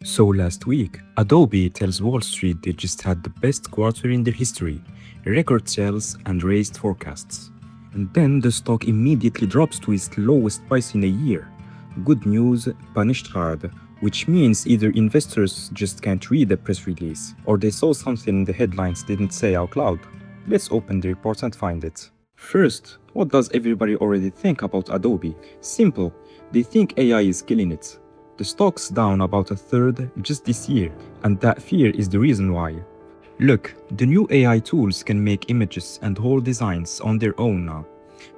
So last week, Adobe tells Wall Street they just had the best quarter in their history, record sales and raised forecasts. And then the stock immediately drops to its lowest price in a year. Good news punished hard, which means either investors just can't read the press release, or they saw something the headlines didn't say out loud. Let's open the report and find it. First, what does everybody already think about Adobe? Simple, they think AI is killing it. The stock's down about a third just this year, and that fear is the reason why. Look, the new AI tools can make images and whole designs on their own now.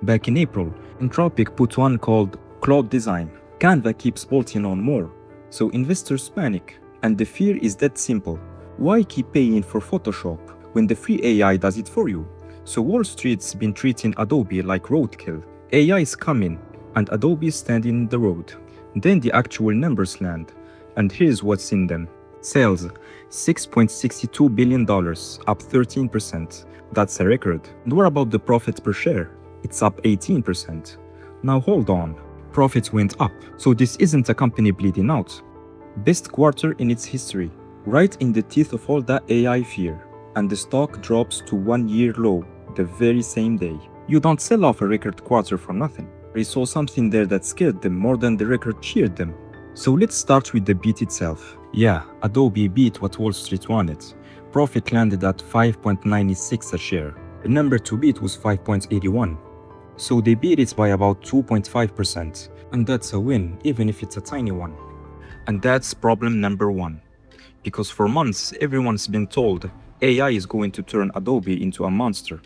Back in April, Anthropic put one called Cloud Design. Canva keeps bolting on more, so investors panic. And the fear is that simple. Why keep paying for Photoshop when the free AI does it for you? So Wall Street's been treating Adobe like roadkill. AI is coming, and Adobe is standing in the road. Then the actual numbers land, and here's what's in them. Sales, $6.62 billion, up 13%. That's a record. And what about the profit per share? It's up 18%. Now hold on. Profits went up, so this isn't a company bleeding out. Best quarter in its history, right in the teeth of all that AI fear. And the stock drops to 1-year low the very same day. You don't sell off a record quarter for nothing. They saw something there that scared them more than the record cheered them. So let's start with the beat itself. Yeah, Adobe beat what Wall Street wanted. Profit landed at 5.96 a share. The number to beat was 5.81. So they beat it by about 2.5%. And that's a win, even if it's a tiny one. And that's problem number one. Because for months, everyone's been told AI is going to turn Adobe into a monster.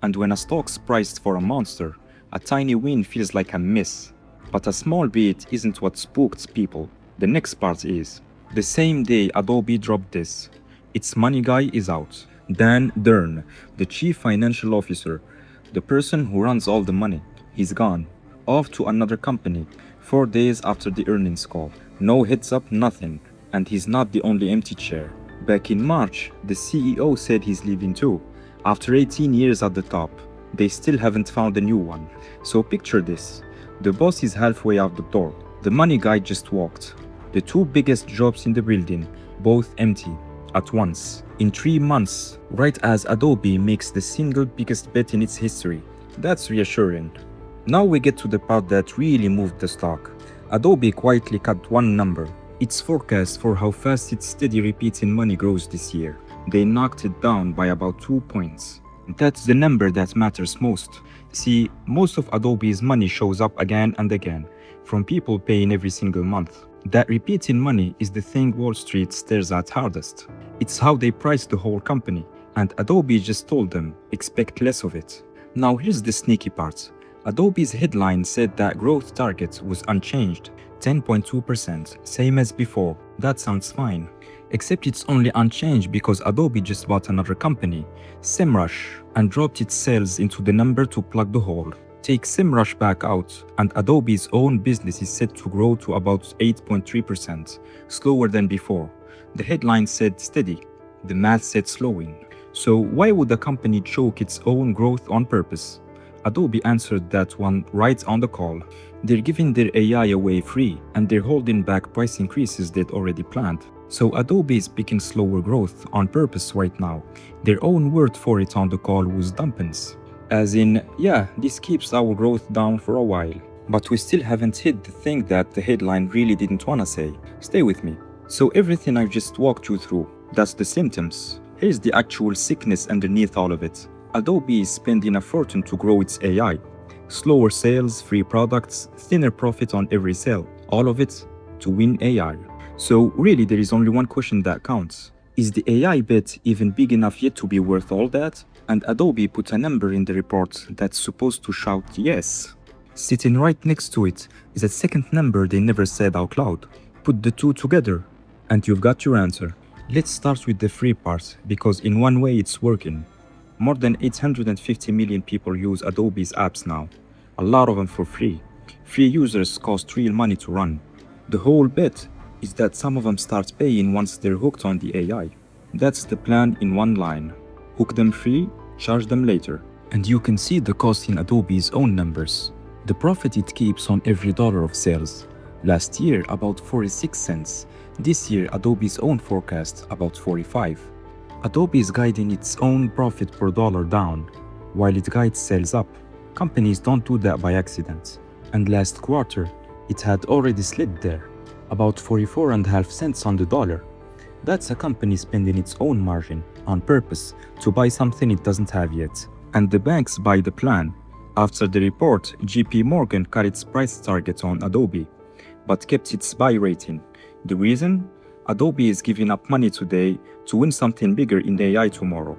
And when a stock's priced for a monster, a tiny win feels like a miss. But a small beat isn't what spooked people. The next part is. The same day Adobe dropped this, its money guy is out. Dan Dern, the chief financial officer, the person who runs all the money, he's gone. Off to another company, 4 days after the earnings call. No heads up, nothing. And he's not the only empty chair. Back in March, the CEO said he's leaving too. After 18 years at the top, they still haven't found a new one. So picture this. The boss is halfway out the door. The money guy just walked. The two biggest jobs in the building, both empty, at once. In 3 months, right as Adobe makes the single biggest bet in its history. That's reassuring. Now we get to the part that really moved the stock. Adobe quietly cut one number. Its forecast for how fast its steady repeating money grows this year. They knocked it down by about 2 points. That's the number that matters most. See, most of Adobe's money shows up again and again, from people paying every single month. That repeating money is the thing Wall Street stares at hardest. It's how they price the whole company, and Adobe just told them, expect less of it. Now here's the sneaky part. Adobe's headline said that growth target was unchanged, 10.2%, same as before. That sounds fine. Except it's only unchanged because Adobe just bought another company, SEMrush, and dropped its sales into the number to plug the hole. Take SEMrush back out, and Adobe's own business is set to grow to about 8.3%, slower than before. The headline said steady, the math said slowing. So why would a company choke its own growth on purpose? Adobe answered that one right on the call. They're giving their AI away free, and they're holding back price increases they'd already planned. So Adobe is picking slower growth on purpose right now. Their own word for it on the call was dampens. As in, yeah, this keeps our growth down for a while. But we still haven't hit the thing that the headline really didn't wanna say. Stay with me. So everything I've just walked you through, that's the symptoms. Here's the actual sickness underneath all of it. Adobe is spending a fortune to grow its AI. Slower sales, free products, thinner profit on every sale. All of it to win AI. So really there is only one question that counts. Is the AI bet even big enough yet to be worth all that? And Adobe put a number in the report that's supposed to shout yes. Sitting right next to it is a second number they never said out loud. Put the two together and you've got your answer. Let's start with the free part because in one way it's working. More than 850 million people use Adobe's apps now. A lot of them for free. Free users cost real money to run. The whole bet is that some of them start paying once they're hooked on the AI. That's the plan in one line. Hook them free, charge them later. And you can see the cost in Adobe's own numbers. The profit it keeps on every dollar of sales. Last year, about 46 cents. This year, Adobe's own forecast about 45. Adobe is guiding its own profit per dollar down, while it guides sales up. Companies don't do that by accident. And last quarter, it had already slid there, about 44.5 cents on the dollar. That's a company spending its own margin on purpose to buy something it doesn't have yet. And the banks buy the plan. After the report, JP Morgan cut its price target on Adobe, but kept its buy rating. The reason? Adobe is giving up money today to win something bigger in AI tomorrow.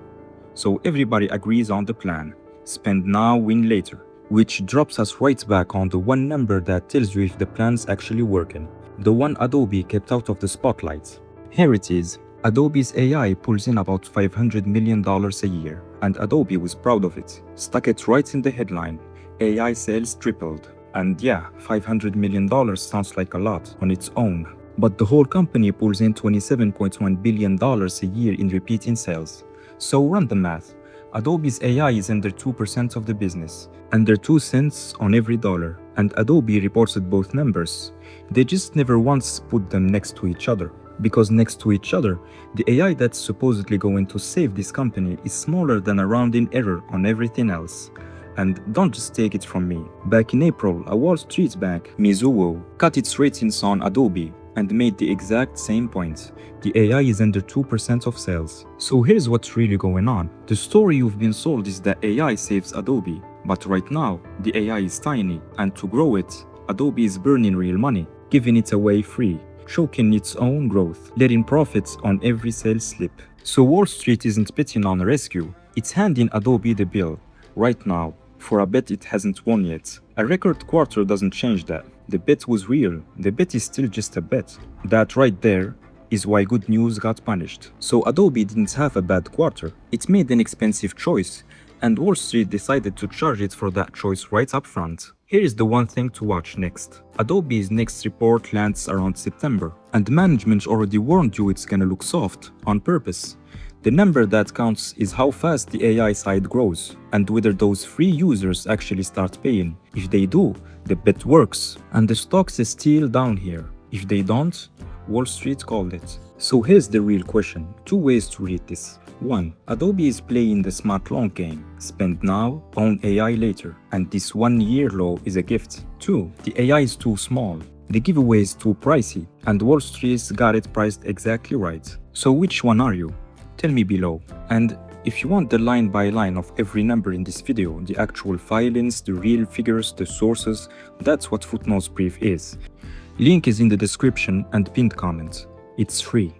So everybody agrees on the plan. Spend now, win later. Which drops us right back on the one number that tells you if the plan's actually working. The one Adobe kept out of the spotlight. Here it is. Adobe's AI pulls in about $500 million a year, and Adobe was proud of it. Stuck it right in the headline. AI sales tripled. And yeah, $500 million sounds like a lot on its own. But the whole company pulls in $27.1 billion a year in repeating sales. So run the math. Adobe's AI is under 2% of the business, under 2 cents on every dollar, and Adobe reported both numbers. They just never once put them next to each other. Because next to each other, the AI that's supposedly going to save this company is smaller than a rounding error on everything else. And don't just take it from me. Back in April, a Wall Street bank, Mizuho, cut its ratings on Adobe and made the exact same point. The AI is under 2% of sales. So here's what's really going on. The story you've been sold is that AI saves Adobe. But right now, the AI is tiny, and to grow it, Adobe is burning real money, giving it away free, choking its own growth, letting profits on every sales slip. So Wall Street isn't betting on a rescue. It's handing Adobe the bill, right now, for a bet it hasn't won yet. A record quarter doesn't change that. The bet was real. The bet is still just a bet. That right there is why good news got punished. So Adobe didn't have a bad quarter. It made an expensive choice, and Wall Street decided to charge it for that choice right up front. Here is the one thing to watch next. Adobe's next report lands around September, and management already warned you it's gonna look soft, on purpose. The number that counts is how fast the AI side grows, and whether those free users actually start paying. If they do, the bet works, and the stocks is still down here. If they don't, Wall Street called it. So here's the real question. 2 ways to read this. 1. Adobe is playing the smart long game. Spend now, own AI later. And this 1 year low is a gift. 2. The AI is too small. The giveaway is too pricey, and Wall Street's got it priced exactly right. So which one are you? Tell me below. And if you want the line by line of every number in this video, the actual filings, the real figures, the sources, that's what Footnote's brief is. Link is in the description and pinned comment. It's free.